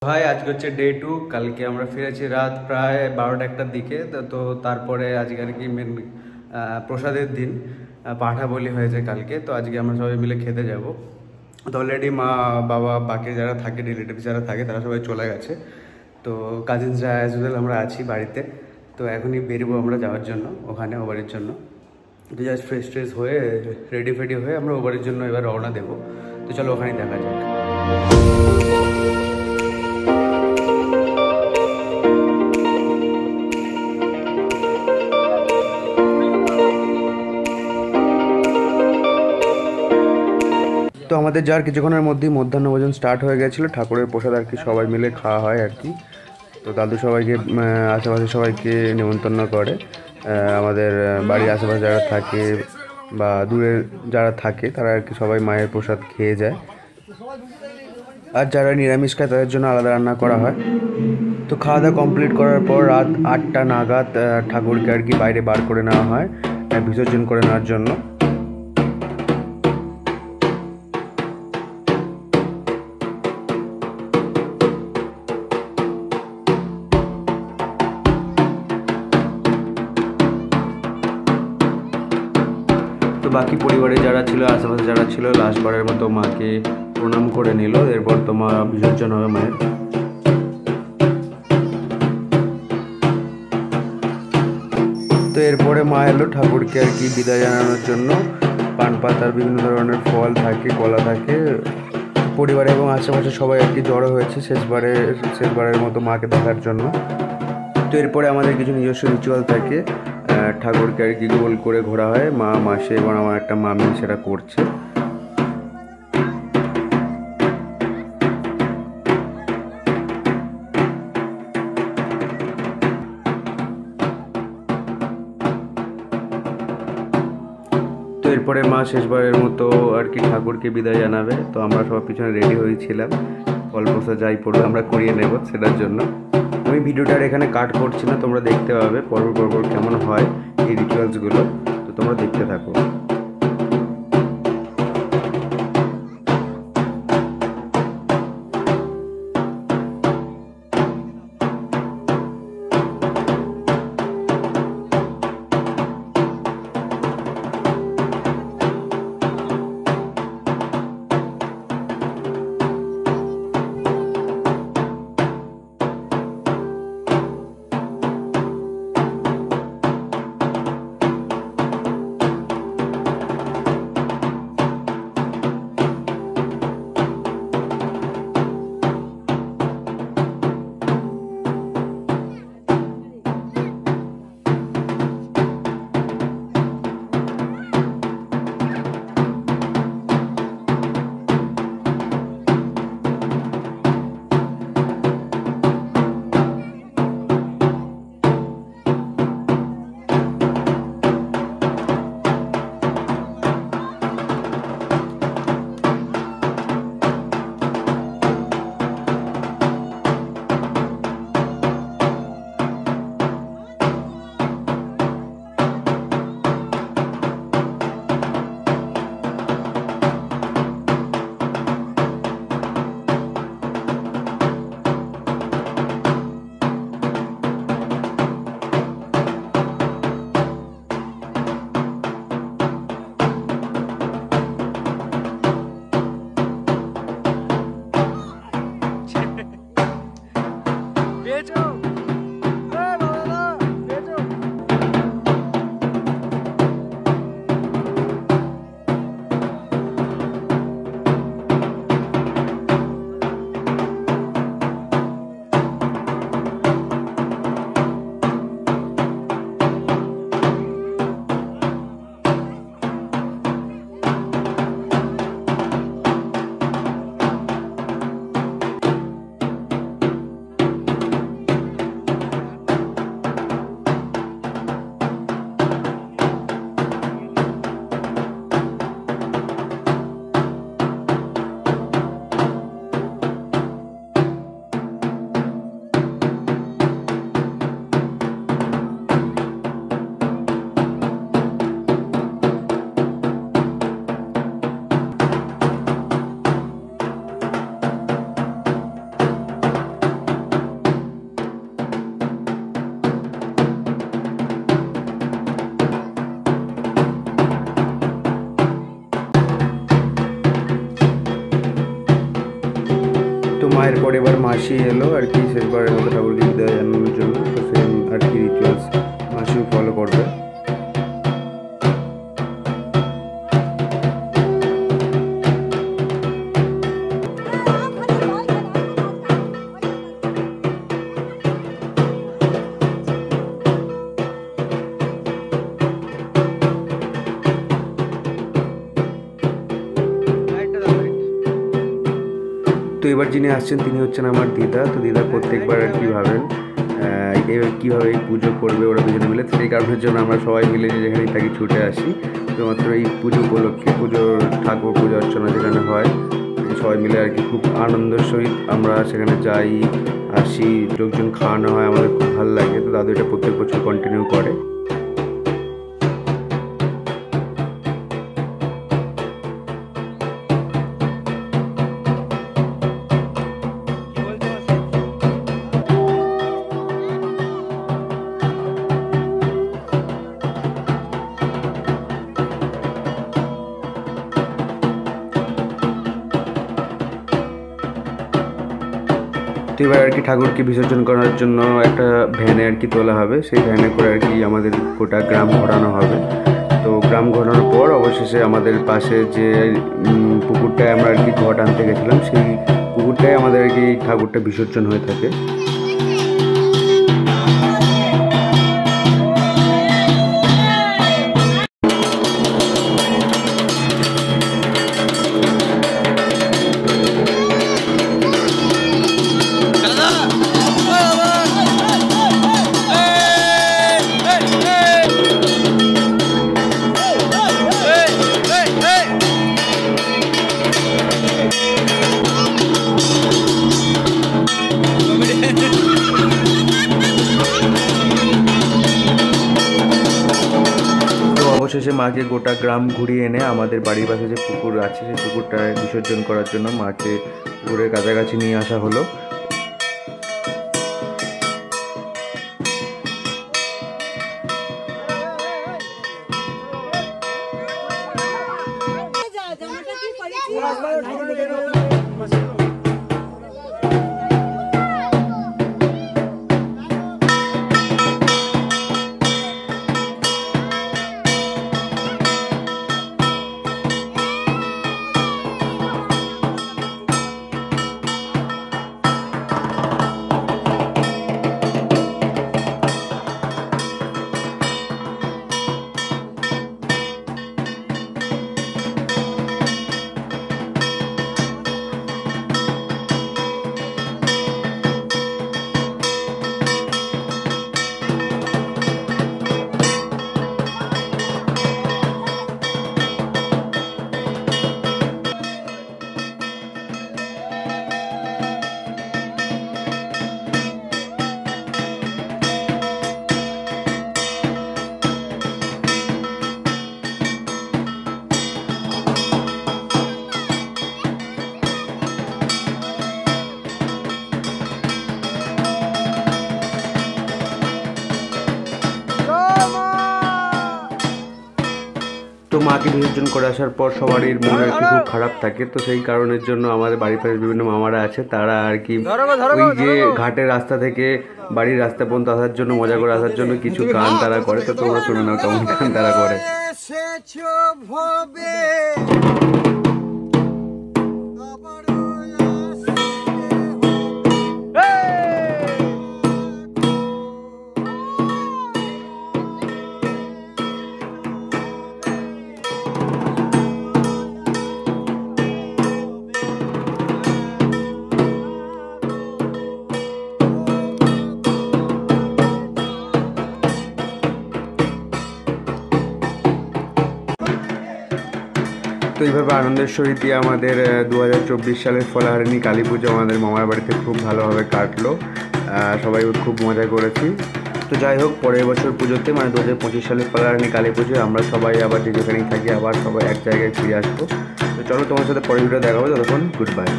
ভাই আজকে হচ্ছে ডে 2। কালকে আমরা ফিরেছি রাত প্রায় 12টা-1টার দিকে। তো তারপরে আজকে আর কি মেন প্রসাদের দিন, পাঠা বলি হয়েছে কালকে। তো আজকে আমরা সবাই মিলে খেতে যাব। তো অলরেডি মা বাবা বাকি যারা থাকে রিলেটিভস যারা থাকে তারা সবাই চলে গেছে। তো কাজিনসরা অ্যাজ ইউজুয়াল আমরা আছি বাড়িতে। তো এখনই বেরোবো আমরা যাওয়ার জন্য ওখানে ও বাড়ির জন্য। তো জাস্ট ফ্রেশ ট্রেশ হয়ে রেডি ফেডি হয়ে আমরা ও বাড়ির জন্য এবার রওনা দেবো। তো চলো ওখানেই দেখা যাক। তো আমাদের যার কিছুক্ষণের মধ্যেই মধ্যাহ্ন ভোজন স্টার্ট হয়ে গেছিলো। ঠাকুরের প্রসাদ আর কি সবাই মিলে খাওয়া হয় আর কি। তো দাদু সবাইকে আশেপাশে সবাইকে নিমন্ত্রণ করে। আমাদের বাড়ির আশেপাশে যারা থাকে বা দূরে যারা থাকে তারা আর কি সবাই মায়ের প্রসাদ খেয়ে যায়। আর যারা নিরামিষ খায় তাদের জন্য আলাদা রান্না করা হয়। তো খাওয়া দাওয়া কমপ্লিট করার পর রাত 8টা নাগাদ ঠাকুরকে আর কি বাইরে বার করে নেওয়া হয় বিসর্জন করে নেওয়ার জন্য। তো বাকি পরিবারে যারা ছিল আশেপাশে যারা ছিল লাস্টবারের মতো মাকে প্রণাম করে নিল। এরপর তো মা বিসর্জন হবে মায়ের। তো এরপরে মা এলো ঠাকুরকে আর কি বিদায় জানানোর জন্য। পান পাতার বিভিন্ন ধরনের ফল থাকে, কলা থাকে। পরিবার এবং আশেপাশে সবাই আর কি জড়ো হয়েছে শেষবারের মতো মাকে দেখার জন্য। তো এরপরে আমাদের কিছু নিজস্ব রিচুয়াল থাকে। ঠাকুরকে আর কি গোল করে ঘোরা হয়, মা, মাসি এবং আমার একটা মামি সেটা করছে। তো এরপরে মা শেষবারের মতো আর কি ঠাকুরকে বিদায় জানাবে। তো আমরা সব পিছনে রেডি হয়েছিলাম, ফল প্রসাদ যাই পড়বে আমরা করিয়ে নেব সেটার জন্য। আমি ভিডিওটার এখানে কাট করছি না, তোমরা দেখতে পাবে পরপর কেমন হয় এই রিচুয়ালসগুলো। তো তোমরা দেখতে থাকো। তারপর এবার মাসি এলো আর কি শেষবারের মতো ঠাকুরকে বিদায় জানানোর জন্য। তো সেম আর কি রিচুয়ালস মাসিও ফলো করবে। তো এবার যিনি আসছেন তিনি হচ্ছেন আমার দিদা। তো দিদা প্রত্যেকবার আর কি ভাবেন এবার কীভাবে এই পুজো করবে ওরা দুজনে মিলে, সেই কারণের জন্য আমরা সবাই মিলে যেখানেই থাকি ছুটে আসি। শুধুমাত্র এই পুজো উপলক্ষে পুজোর ঠাকুর পুজো অর্চনা যেখানে হয় সবাই মিলে আর কি খুব আনন্দের সহিত আমরা সেখানে যাই আসি, লোকজন খাওয়ানো হয়, আমাদের খুব ভালো লাগে। তো দাদু এটা প্রত্যেক বছর কন্টিনিউ করে। তো এবার আর কি ঠাকুরকে বিসর্জন করার জন্য একটা ভ্যানে আর কি তোলা হবে, সেই ভ্যানে করে আর কি আমাদের গোটা গ্রাম ঘোরানো হবে। তো গ্রাম ঘোরানোর পর অবশেষে আমাদের পাশে যে পুকুরটায় আমরা আর কি ঘট আনতে গেছিলাম সেই পুকুরটায় আমাদের আর কি ঠাকুরটা বিসর্জন হয়ে থাকে। অবশেষে মাকে গোটা গ্রাম ঘুরিয়ে এনে আমাদের বাড়ির পাশে যে পুকুর আছে সেই পুকুরটায় বিসর্জন করার জন্য মাকে পুকুরের কাছাকাছি নিয়ে আসা হলো। তো মাকে বিসর্জন করে আসার পর সবারই মন আর কি খুব খারাপ থাকে। তো সেই কারণের জন্য আমাদের বাড়ির পাশে বিভিন্ন মামারা আছে, তারা আর কি ওই যে ঘাটের রাস্তা থেকে বাড়ির রাস্তা পর্যন্ত আসার জন্য মজা করে আসার জন্য কিছু গান তারা করে। তো তোমরা শুনে নাও কেমন গান তারা করে। তো এইভাবে আনন্দের সহিত আমাদের 2024 সালের ফলাহারিণী কালী পুজো আমাদের মামার বাড়িতে খুব ভালোভাবে কাটলো। সবাই খুব মজা করেছি। তো যাই হোক, পরের বছর পুজোতে মানে 2025 সালের ফলাহারিণী কালী পুজোয় আমরা সবাই আবার যেখানেই থাকি আবার সবাই এক জায়গায় ফিরে আসবো। তো চলো, তোমার সাথে পরের ভিডিও দেখা হবে। ততক্ষণ গুড বাই।